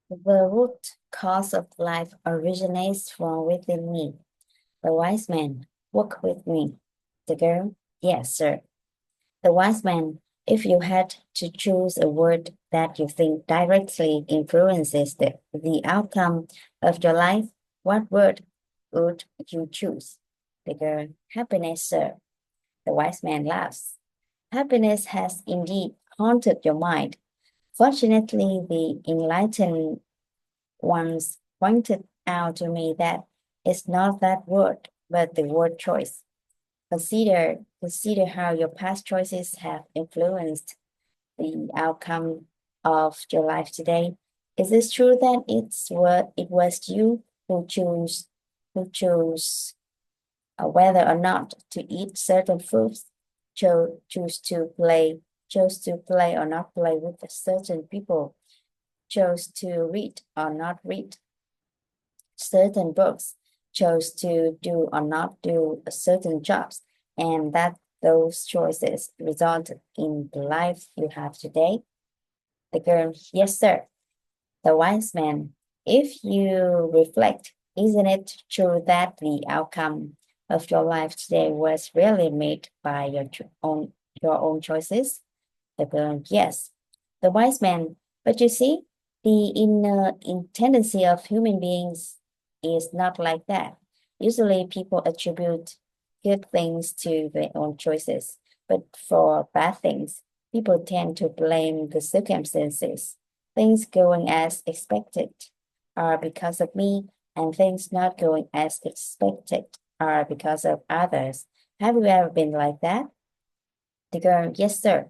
The root cause of life originates from within me. The wise man, walk with me. The girl, yes, sir. The wise man, if you had to choose a word that you think directly influences the outcome of your life, what word would you choose? The girl, happiness, sir. The wise man laughs. Happiness has indeed haunted your mind. Fortunately, the enlightened once pointed out to me that it's not that word, but the word choice. Consider how your past choices have influenced the outcome of your life today. Is it true that it was you who chose whether or not to eat certain foods, chose to play or not play with certain people, chose to read or not read certain books, chose to do or not do certain jobs, and that those choices result in the life you have today? The girl, yes, sir. The wise man, if you reflect, isn't it true that the outcome of your life today was really made by your own choices? The girl, yes. The wise man, but you see, the inner tendency of human beings is not like that. Usually people attribute good things to their own choices, but for bad things, people tend to blame the circumstances. Things going as expected are because of me, and things not going as expected are because of others. Have you ever been like that? The girl, yes, sir.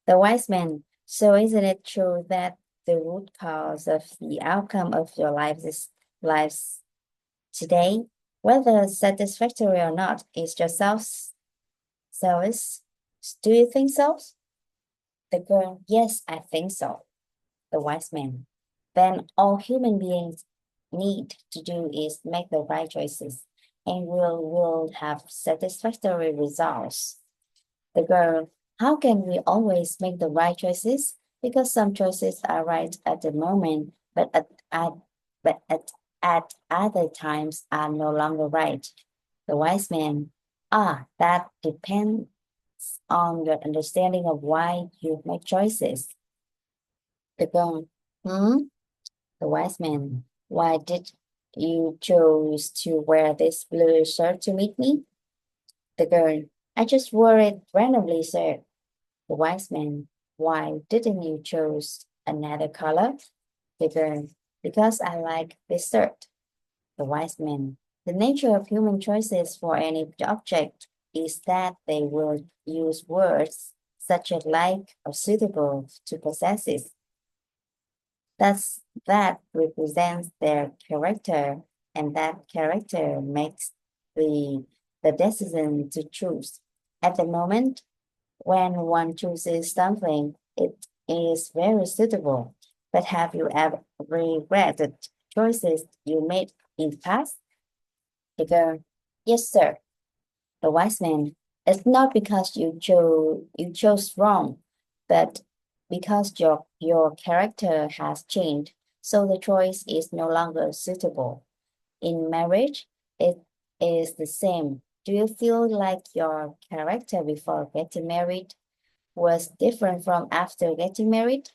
The wise man, so isn't it true that the root cause of the outcome of your lives today, whether satisfactory or not, is yourself? So do you think so? The girl, yes, I think so. The wise man, then all human beings need to do is make the right choices, and will have satisfactory results. The girl, how can we always make the right choices? Because some choices are right at the moment, but at other times are no longer right. The wise man, that depends on your understanding of why you make choices. The girl, the wise man, why did you choose to wear this blue shirt to meet me? The girl, I just wore it randomly, sir. The wise man, why didn't you choose another color? The girl, because I like this shirt. The wise man, the nature of human choices for any object is that they will use words such as like or suitable to possess it. That represents their character, and that character makes the decision to choose. At the moment, when one chooses something, it is very suitable. But have you ever regretted choices you made in the past? The girl, yes, sir. The wise man, it's not because you chose wrong, but because your character has changed, so the choice is no longer suitable. In marriage, it is the same. Do you feel like your character before getting married was different from after getting married?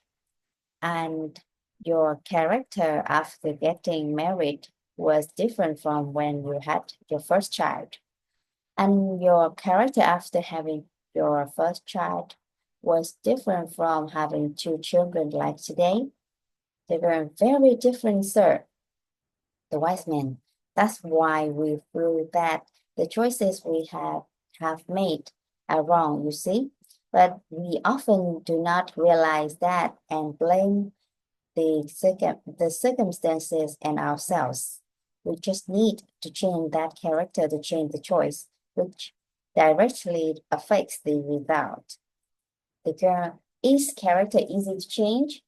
And your character after getting married was different from when you had your first child? And your character after having your first child was different from having two children like today? They were very different, sir. The wise man. That's why we feel that the choices we have made are wrong, you see? But we often do not realize that and blame the circumstances and ourselves. We just need to change that character to change the choice, which directly affects the result. The girl, is character easy to change?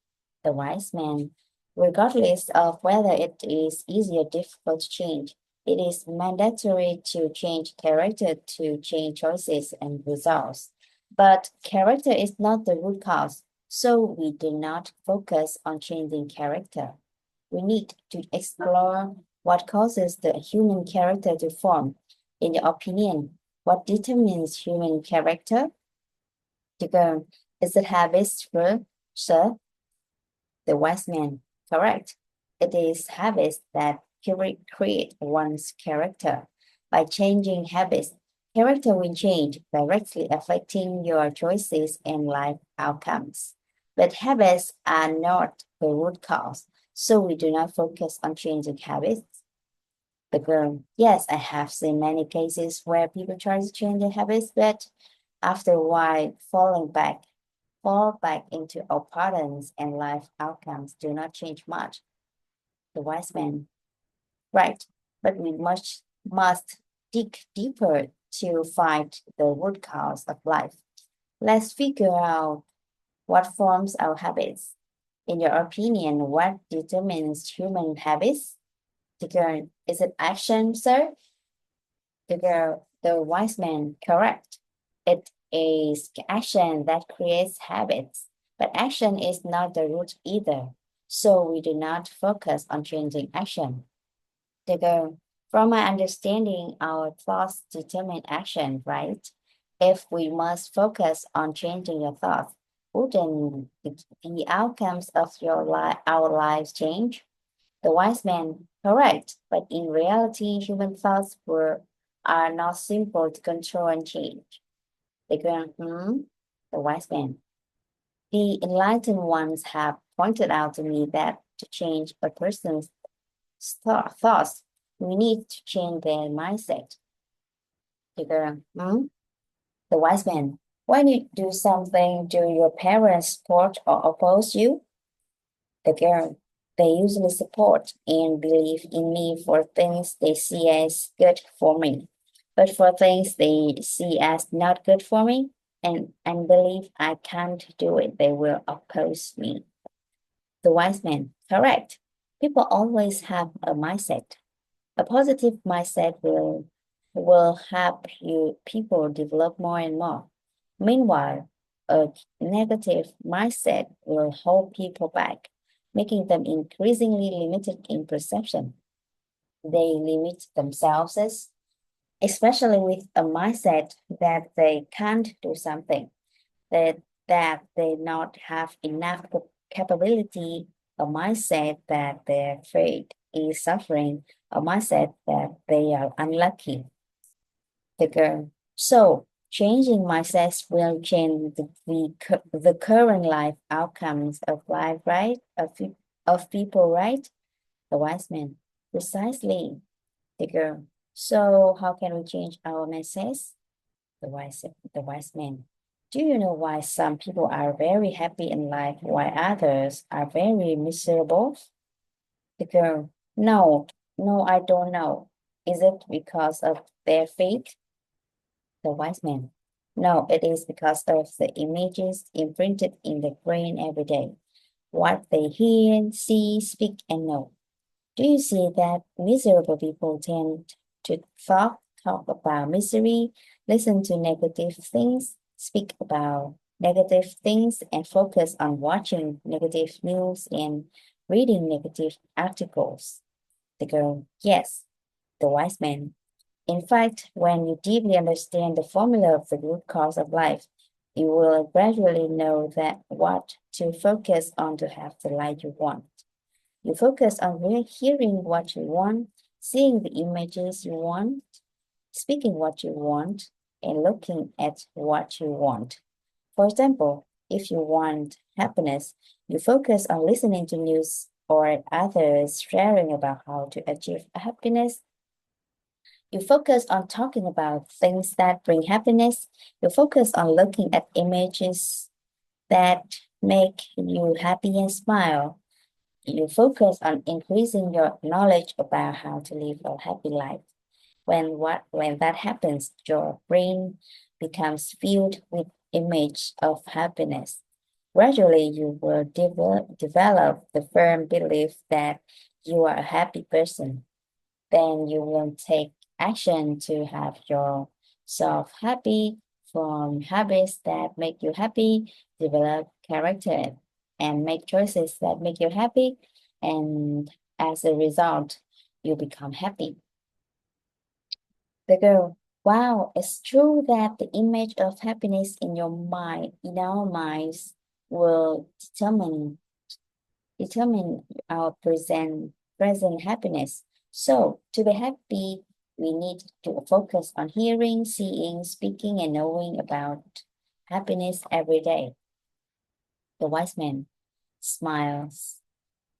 The wise man, regardless of whether it is easy or difficult to change, it is mandatory to change character to change choices and results. But character is not the root cause, so we do not focus on changing character. we need to explore what causes the human character to form. In your opinion, what determines human character? Is it habits first, sir? The wise man, correct. It is habits that create one's character. By changing habits, character will change, directly affecting your choices and life outcomes. But habits are not the root cause, so we do not focus on changing habits. The girl, yes, I have seen many cases where people try to change their habits, but after a while, fall back into old patterns and life outcomes do not change much. The wise man, right, but we must dig deeper to find the root cause of life. Let's figure out what forms our habits. In your opinion, what determines human habits? The girl, is it action, sir? The girl, the wise man, correct. It is action that creates habits, but action is not the root either. So we do not focus on changing action. The girl, from my understanding, our thoughts determine action, right? If we must focus on changing your thoughts, wouldn't the outcomes of our lives change? The wise man, correct, but in reality, human thoughts are not simple to control and change. The girl, the wise man. The enlightened ones have pointed out to me that to change a person's thoughts, we need to change their mindset. The girl, the wise man. When you do something, do your parents support or oppose you? The girl, they usually support and believe in me for things they see as good for me. But for things they see as not good for me and believe I can't do it, they will oppose me. The wise man, correct. People always have a mindset. A positive mindset will help people develop more and more. Meanwhile, a negative mindset will hold people back, making them increasingly limited in perception. They limit themselves, especially with a mindset that they can't do something, that they not have enough capability, a mindset that their fate is suffering, a mindset that they are unlucky. The girl. So changing mindsets will change the current life outcomes of life, right? Of people, right? The wise man. Precisely. The girl. So how can we change our mindsets? The wise man. Do you know why some people are very happy in life while others are very miserable? The girl. No, I don't know. Is it because of their fate? The wise man. No, it is because of the images imprinted in the brain every day. What they hear, see, speak, and know. Do you see that miserable people tend to talk about misery, listen to negative things, speak about negative things, and focus on watching negative news and reading negative articles? The girl, yes. The wise man. In fact, when you deeply understand the formula of the root cause of life, you will gradually know that what to focus on to have the life you want. You focus on hearing what you want, seeing the images you want, speaking what you want, and looking at what you want. For example, if you want happiness, you focus on listening to news or others sharing about how to achieve happiness. You focus on talking about things that bring happiness. You focus on looking at images that make you happy and smile. You focus on increasing your knowledge about how to live a happy life. When that happens, your brain becomes filled with image of happiness. Gradually, you will develop the firm belief that you are a happy person. Then you will take action to have yourself happy from habits that make you happy, develop character, and make choices that make you happy. and as a result, you become happy. The girl, wow, it's true that the image of happiness in your mind, in our minds, will determine our present happiness. So to be happy, we need to focus on hearing, seeing, speaking, and knowing about happiness every day. The wise man smiles.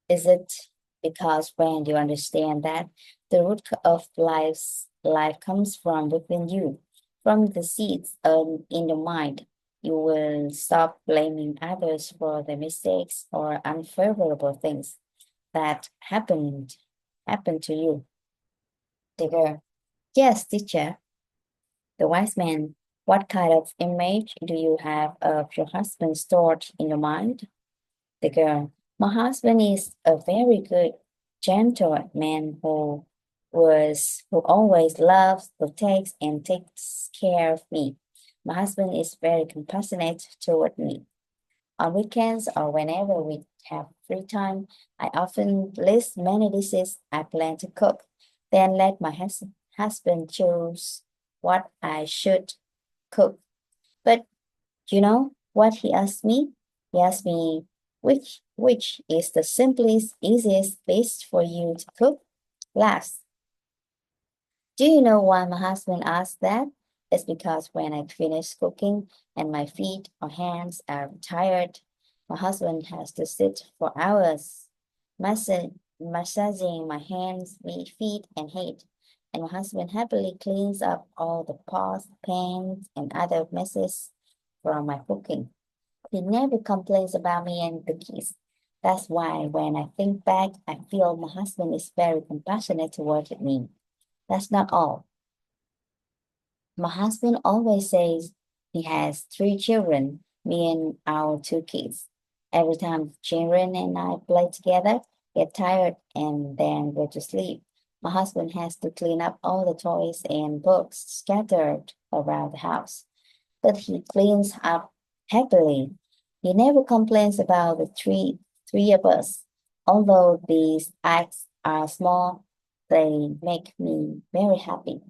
Is it because when you understand that the root of life comes from within you, from the seeds in the mind, you will stop blaming others for the mistakes or unfavorable things that happened to you. The girl, yes, teacher. The wise man, what kind of image do you have of your husband stored in your mind? The girl, my husband is a very good, gentle man who always loves, protects, and takes care of me. My husband is very compassionate toward me. On weekends or whenever we have free time, I often list many dishes I plan to cook, then let my husband choose what I should cook. But you know what he asked me? He asked me, which is the simplest, easiest, best for you to cook? Last. Do you know why my husband asked that? It's because when I finish cooking and my feet or hands are tired, my husband has to sit for hours massaging my hands, feet, and head. And my husband happily cleans up all the pots, pans, and other messes from my cooking. He never complains about me and the kids. That's why when I think back, I feel my husband is very compassionate toward me. That's not all. My husband always says he has 3 children, me and our 2 kids. Every time the children and I play together, get tired and then go to sleep, my husband has to clean up all the toys and books scattered around the house. But he cleans up happily. He never complains about the three of us. Although these acts are small, they make me very happy.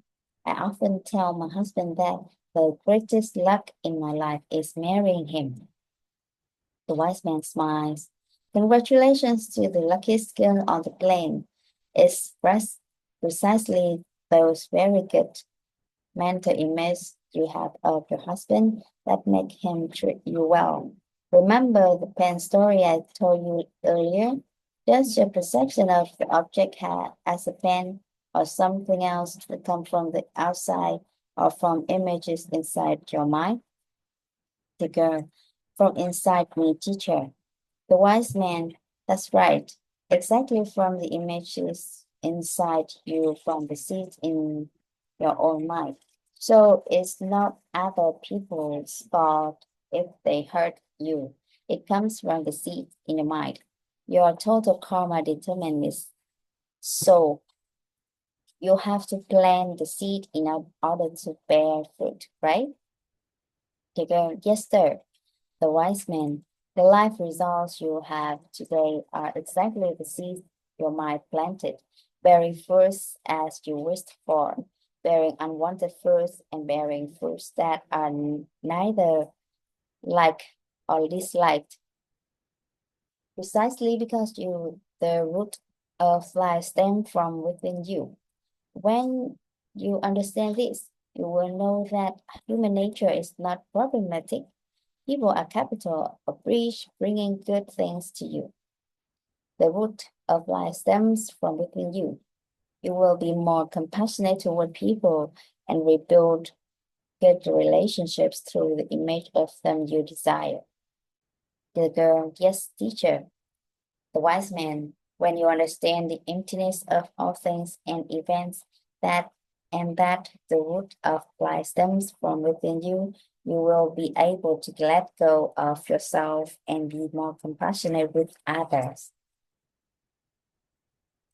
I often tell my husband that the greatest luck in my life is marrying him. The wise man smiles. Congratulations to the luckiest girl on the plane. It's precisely those very good mental images you have of your husband that make him treat you well. Remember the pen story I told you earlier? Does your perception of the object as a pen or something else that come from the outside or from images inside your mind? The girl, from inside me, teacher. The wise man, that's right, exactly from the images inside you from the seeds in your own mind. So it's not other people's fault if they hurt you. It comes from the seed in your mind. Your total karma determines. So you have to plant the seed in order to bear fruit, right? The girl, yes, sir. The wise man, the life results you have today are exactly the seeds your mind planted, bearing fruits as you wished for, bearing unwanted fruits and bearing fruits that are neither liked or disliked. Precisely because the root of life stems from within you. When you understand this, you will know that human nature is not problematic. People are capable of bringing good things to you. The root of life stems from within you. You will be more compassionate toward people and rebuild good relationships through the image of them you desire. The girl, yes, teacher. The wise man, when you understand the emptiness of all things and events that the root of life stems from within you, you will be able to let go of yourself and be more compassionate with others.